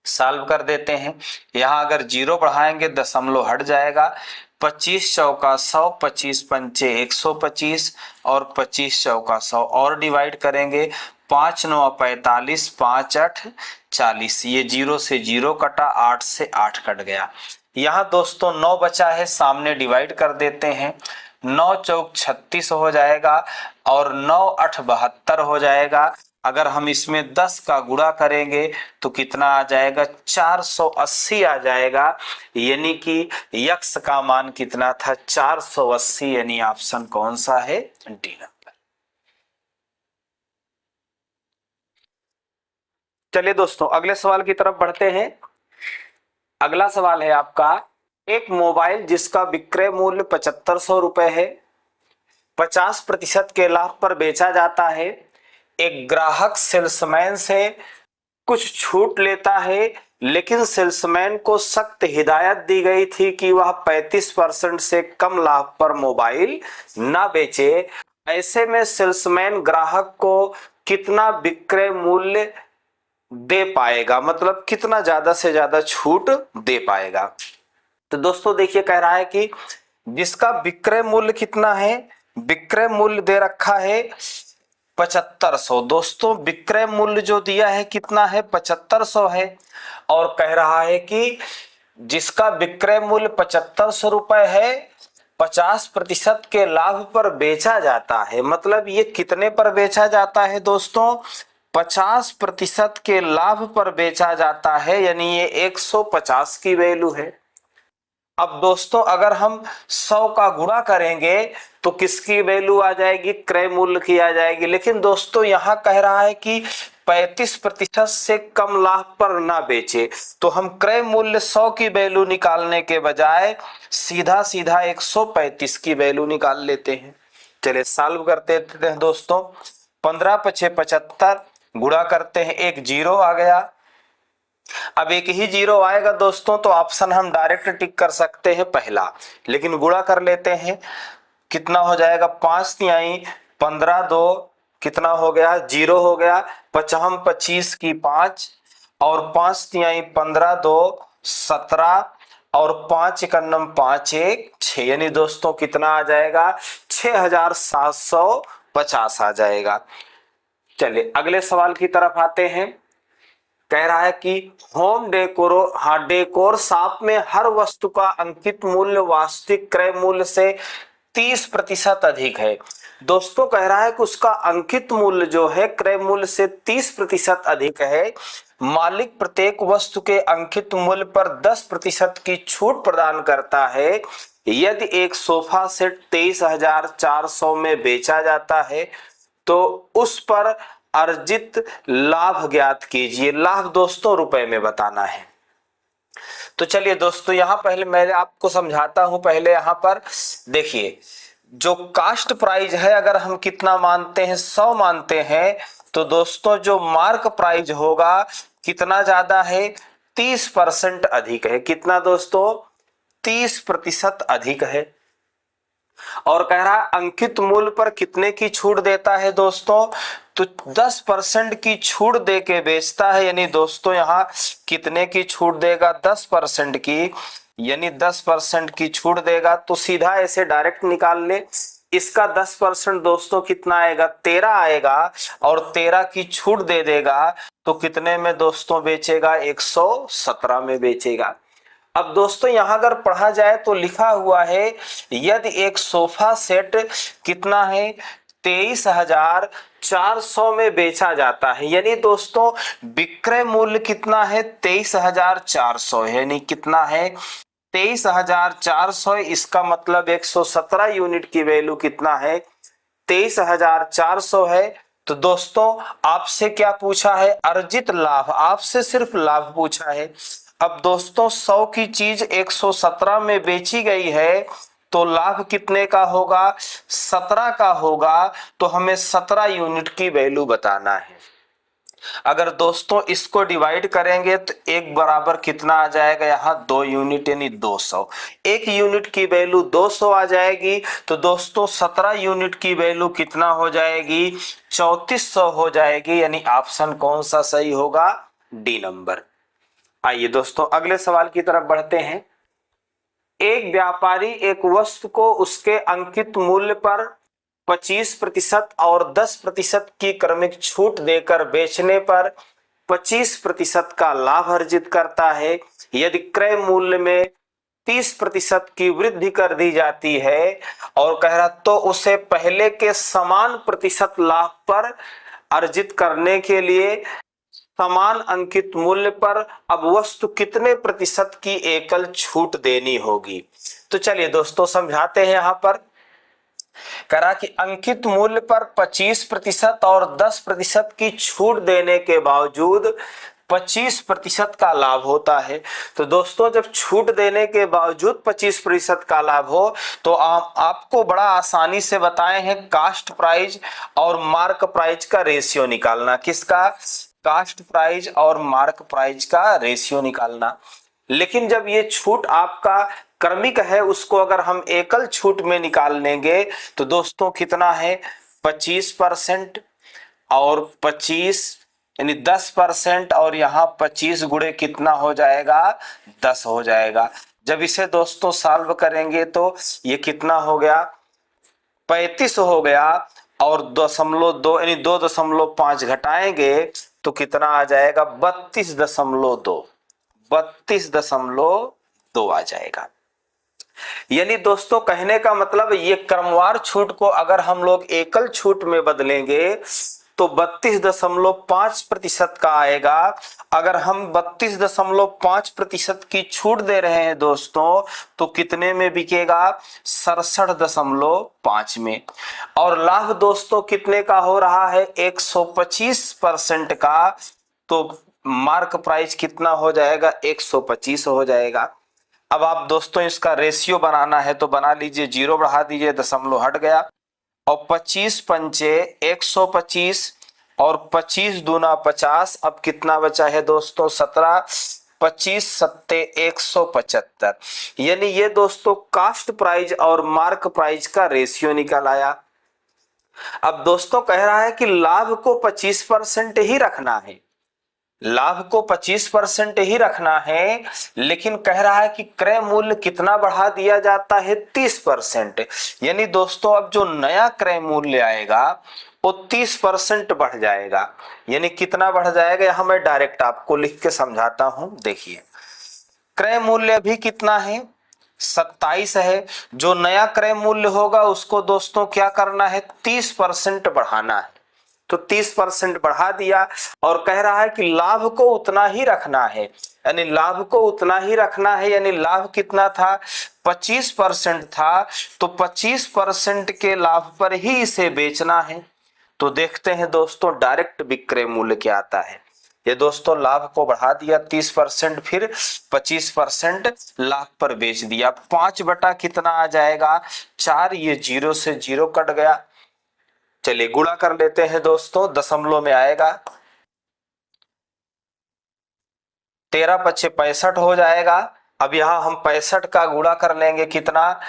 सॉल्व कर देते हैं, यहां अगर जीरो बढ़ाएंगे दशमलव हट जाएगा, 25 चौका 100, 25 पंचे 125 और 25 चौका 100 और डिवाइड करेंगे, 5 9 45, 5 8 40, ये जीरो से जीरो कटा, 8 से 8 कट गया। यहाँ दोस्तों 9 बचा है, सामने डिवाइड कर देते हैं, 9 चौक 36 हो जाएगा और 9 8 72 हो जाएगा। अगर हम इसमें 10 का गुणा करेंगे तो कितना आ जाएगा, 480 आ जाएगा, यानी कि यक्स का मान कितना था 480, यानी ऑप्शन कौन सा है, डी नंबर। चलिए दोस्तों अगले सवाल की तरफ बढ़ते हैं। अगला सवाल है आपका, एक मोबाइल जिसका विक्रय मूल्य 7500 रुपए है, 50% के लाभ पर बेचा जाता है। एक ग्राहक सेल्समैन से कुछ छूट लेता है, लेकिन सेल्समैन को सख्त हिदायत दी गई थी कि वह 35% से कम लाभ पर मोबाइल ना बेचे। ऐसे में सेल्समैन ग्राहक को कितना विक्रय मूल्य दे पाएगा, मतलब कितना ज्यादा से ज्यादा छूट दे पाएगा। तो दोस्तों देखिए, कह रहा है कि जिसका विक्रय मूल्य कितना है, विक्रय मूल्य दे रखा है 7500। दोस्तों विक्रय मूल्य जो दिया है कितना है, 7500 है, और कह रहा है कि जिसका विक्रय मूल्य 7500 रुपए है, 50% के लाभ पर बेचा जाता है। मतलब ये कितने पर बेचा जाता है दोस्तों, 50% के लाभ पर बेचा जाता है, यानी ये 150 की वैल्यू है। अब दोस्तों अगर हम 100 का गुणा करेंगे तो किसकी वैल्यू आ जाएगी, क्रय मूल्य की आ जाएगी। लेकिन दोस्तों यहाँ कह रहा है कि 35% से कम लाभ पर ना बेचे, तो हम क्रय मूल्य 100 की वैल्यू निकालने के बजाय सीधा सीधा 135 की वैल्यू निकाल लेते हैं। चलिए सॉल्व करते हैं दोस्तों, 15 पछे 75, गुणा करते हैं, एक जीरो आ गया। अब एक ही जीरो आएगा दोस्तों तो ऑप्शन हम डायरेक्ट टिक कर सकते हैं पहला, लेकिन गुणा कर लेते हैं, कितना हो जाएगा, 5 तिहाई 15, 2 कितना हो गया, जीरो हो गया, 55 25 की 5 और 5 तिहाई 15, 2 17 और 5 एकन्नम 5 1 6, यानी दोस्तों कितना आ जाएगा, 6750 आ जाएगा। चलिए अगले सवाल की तरफ आते हैं। कह रहा है कि होम डेकोर शॉप में हर वस्तु का अंकित मूल्य वास्तविक क्रय मूल्य से 30% अधिक है। दोस्तों कह रहा है कि उसका अंकित मूल्य जो है क्रय मूल्य से 30% अधिक है। मालिक प्रत्येक वस्तु के अंकित मूल्य पर 10% की छूट प्रदान करता है। यदि एक सोफा सेट 23,400 में बेचा जाता है तो उस पर अर्जित लाभ ज्ञात कीजिए। लाभ दोस्तों रुपए में बताना है। तो चलिए दोस्तों यहां पहले मैं आपको समझाता हूं। पहले यहां पर देखिए, जो कास्ट प्राइस है अगर हम कितना मानते हैं, 100 मानते हैं, तो दोस्तों जो मार्क प्राइस होगा कितना ज्यादा है, 30% अधिक है। कितना दोस्तों, 30% अधिक है। और कह रहा है अंकित मूल्य पर कितने की छूट देता है दोस्तों, तो 10% की छूट दे के बेचता है। यानी दोस्तों यहाँ कितने की छूट देगा, 10% की, यानी 10% की छूट देगा। तो सीधा ऐसे डायरेक्ट निकाल ले, इसका 10% दोस्तों कितना आएगा, 13 आएगा, और 13 की छूट दे देगा तो कितने में दोस्तों बेचेगा, 117 में बेचेगा। अब दोस्तों यहां अगर पढ़ा जाए तो लिखा हुआ है यदि एक सोफा सेट कितना है, 23,400 में बेचा जाता है, यानी दोस्तों विक्रय मूल्य कितना है, 23,400, यानी कितना है, 23,400। इसका मतलब 117 यूनिट की वैल्यू कितना है, 23,400 है। तो दोस्तों आपसे क्या पूछा है, अर्जित लाभ, आपसे सिर्फ लाभ पूछा है। अब दोस्तों 100 की चीज 117 में बेची गई है तो लाभ कितने का होगा, 17 का होगा। तो हमें 17 यूनिट की वैल्यू बताना है। अगर दोस्तों इसको डिवाइड करेंगे तो एक बराबर कितना आ जाएगा, यहाँ 2 यूनिट यानी 200। एक यूनिट की वैल्यू 200 आ जाएगी। तो दोस्तों 17 यूनिट की वैल्यू कितना हो जाएगी, 3400 हो जाएगी। यानी ऑप्शन कौन सा सही होगा, डी नंबर। आइए दोस्तों अगले सवाल की तरफ बढ़ते हैं। एक व्यापारी एक वस्तु को उसके अंकित मूल्य पर 25% और 10% की क्रमिक छूट देकर बेचने पर 25% का लाभ अर्जित करता है। यदि क्रय मूल्य में 30% की वृद्धि कर दी जाती है और कह रहा तो उसे पहले के समान प्रतिशत लाभ पर अर्जित करने के लिए समान अंकित मूल्य पर अब वस्तु कितने प्रतिशत की एकल छूट देनी होगी। तो चलिए दोस्तों समझाते हैं। यहां पर करा कि अंकित मूल्य पर 25% और 10% की छूट देने के बावजूद 25% का लाभ होता है। तो दोस्तों जब छूट देने के बावजूद 25% का लाभ हो तो आपको बड़ा आसानी से बताए हैं कास्ट प्राइस और मार्क प्राइस का रेशियो निकालना। किसका, कास्ट प्राइस और मार्क प्राइस का रेशियो निकालना। लेकिन जब ये छूट आपका क्रमिक है उसको अगर हम एकल छूट में निकाल लेंगे तो दोस्तों कितना है, 25% और 25 यानी 10% और यहाँ 25 गुणे कितना हो जाएगा, 10 हो जाएगा। जब इसे दोस्तों सॉल्व करेंगे तो ये कितना हो गया, 35 हो गया और 2.2 यानी 2.5 घटाएंगे तो कितना आ जाएगा, 32.2 32.2 आ जाएगा। यानी दोस्तों कहने का मतलब ये क्रमवार छूट को अगर हम लोग एकल छूट में बदलेंगे तो 32.5% का आएगा। अगर हम 32.5% की छूट दे रहे हैं दोस्तों तो कितने में बिकेगा, 67.5 में। और लाभ दोस्तों कितने का हो रहा है, 125% का। तो मार्क प्राइस कितना हो जाएगा, 125 हो जाएगा। अब आप दोस्तों इसका रेशियो बनाना है तो बना लीजिए, 0 बढ़ा दीजिए, दशमलव हट गया और 25 पंचे 125 और 25 दूना 50। अब कितना बचा है दोस्तों, 17, 25 सत्ते 175। यानी ये दोस्तों कास्ट प्राइस और मार्क प्राइस का रेशियो निकल आया। अब दोस्तों कह रहा है कि लाभ को 25% ही रखना है, लाभ को 25% ही रखना है, लेकिन कह रहा है कि क्रय मूल्य कितना बढ़ा दिया जाता है, 30%। यानी दोस्तों अब जो नया क्रय मूल्य आएगा वो 30% बढ़ जाएगा। यानी कितना बढ़ जाएगा, यहां मैं डायरेक्ट आपको लिख के समझाता हूं। देखिए क्रय मूल्य अभी कितना है, 27 है। जो नया क्रय मूल्य होगा उसको दोस्तों क्या करना है, 30% बढ़ाना है। तो 30% बढ़ा दिया और कह रहा है कि लाभ को उतना ही रखना है। यानी लाभ को उतना ही रखना है, यानी लाभ कितना था, 25% था। तो 25% के लाभ पर ही इसे बेचना है। तो देखते हैं दोस्तों डायरेक्ट विक्रय मूल्य क्या आता है। ये दोस्तों लाभ को बढ़ा दिया 30%, फिर 25% लाभ पर बेच दिया। 5 बटा कितना आ जाएगा, 4। ये 0 से 0 कट गया। चलिए गुणा कर लेते हैं दोस्तों, दशमलव में आएगा, 13 पच्चे 65 हो जाएगा। अब यहां हम 65 का गुणा कर लेंगे, कितना,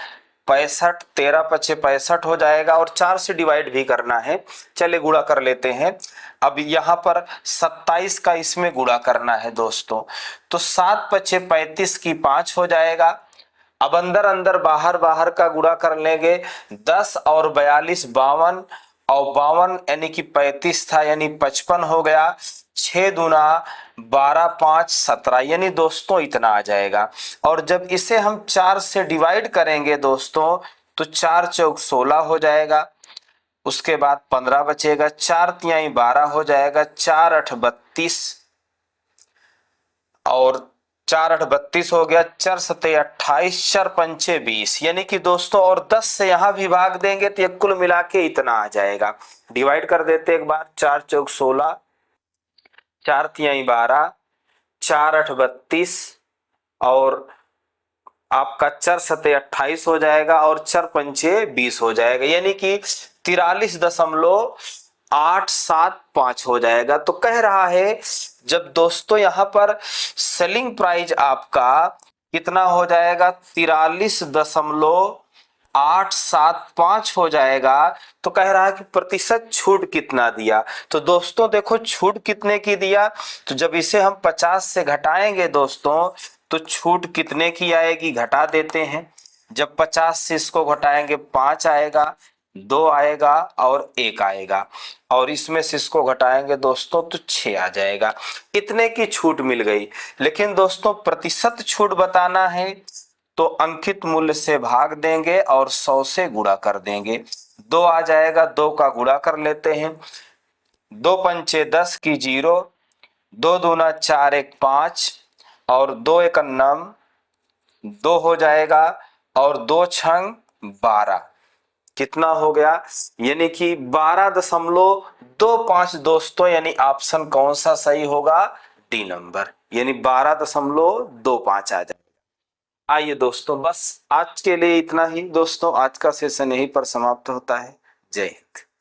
65, 13 पच्चे 65 हो जाएगा और 4 से डिवाइड भी करना है। चलिए गुणा कर लेते हैं। अब यहाँ पर 27 का इसमें गुणा करना है दोस्तों, तो 7 पच्चे 35 की 5 हो जाएगा। अब अंदर अंदर बाहर बाहर का गुणा कर लेंगे, 10 और 42 52 और 52 यानी कि 35 था, यानी 55 हो गया। 6 दूना 12 5 17, यानी दोस्तों इतना आ जाएगा। और जब इसे हम 4 से डिवाइड करेंगे दोस्तों तो 4 चौक 16 हो जाएगा। उसके बाद 15 बचेगा, 4 तिहाई 12 हो जाएगा, 4 8 32 और 4 8 32 हो गया, 4 सत्ते 28, 4 पंचे 20। यानी कि दोस्तों और 10 से यहां भी भाग देंगे तो ये कुल मिला के इतना आ जाएगा। डिवाइड कर देते एक बार, 4 चौक 16, 4 तिहाई 12, 4 8 32 और आपका चर सते 28 हो जाएगा और चर पंचे 20 हो जाएगा, यानी कि 43.875 हो जाएगा। तो कह रहा है जब दोस्तों यहाँ पर सेलिंग प्राइस आपका कितना हो जाएगा, 43.875 हो जाएगा, तो कह रहा है कि प्रतिशत छूट कितना दिया। तो दोस्तों देखो छूट कितने की दिया, तो जब इसे हम 50 से घटाएंगे दोस्तों तो छूट कितने की आएगी, घटा देते हैं। जब 50 से इसको घटाएंगे 5 आएगा, 2 आएगा और 1 आएगा, और इसमें से इसको घटाएंगे दोस्तों तो 6 आ जाएगा। इतने की छूट मिल गई। लेकिन दोस्तों प्रतिशत छूट बताना है तो अंकित मूल्य से भाग देंगे और 100 से गुणा कर देंगे। 2 आ जाएगा, 2 का गुणा कर लेते हैं। 2 पंचे 10 की 0, 2 दूना 4 1 5 और 2 एक 2 हो जाएगा और 2 छंग 12, कितना हो गया, यानी कि 12.25 दोस्तों, यानी ऑप्शन कौन सा सही होगा, डी नंबर, यानी 12.25 आ जाएगा। आइए दोस्तों बस आज के लिए इतना ही दोस्तों, आज का सेशन यहीं पर समाप्त होता है। जय हिंद।